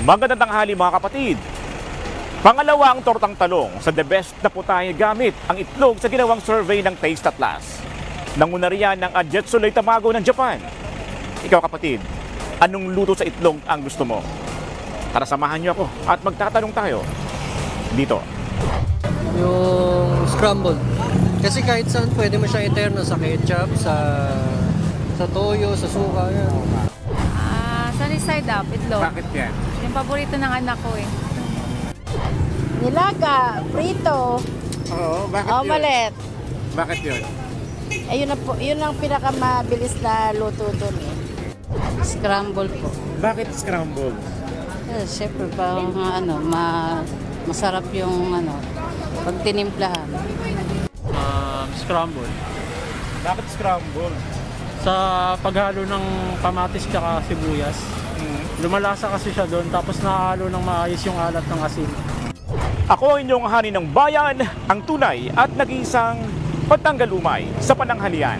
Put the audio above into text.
Magandang tanghali mga kapatid. Pangalawang tortang talong sa The Best na putahe gamit ang itlog sa ginawang survey ng Taste Atlas. Nanguna riyan ng Ajetsuloy Tamago ng Japan. Ikaw kapatid, anong luto sa itlog ang gusto mo? Tara samahan niyo ako at magtatanong tayo dito. Yung scramble. Kasi kahit saan pwede mo siya eterno sa ketchup, sa toyo, sa suka. Yan. Sunny side up, itlog. Bakit yan? Yung paborito ng anak ko eh. Nilaga, prito, Oo, bakit omelette. Bakit yun? Ayun na po, yun ang pinakamabilis na luto doon eh. Scramble po. Bakit scramble? Siyempre pa masarap yung pag tinimplahan. Scramble. Bakit scramble? Sa paghalo ng kamatis tsaka sibuyas, lumalasa kasi siya doon tapos nahalo ng maayos yung alat ng asin. Ako ang inyong hani ng bayan, ang tunay at nag-iisang pagtanggal umay sa pananghalian.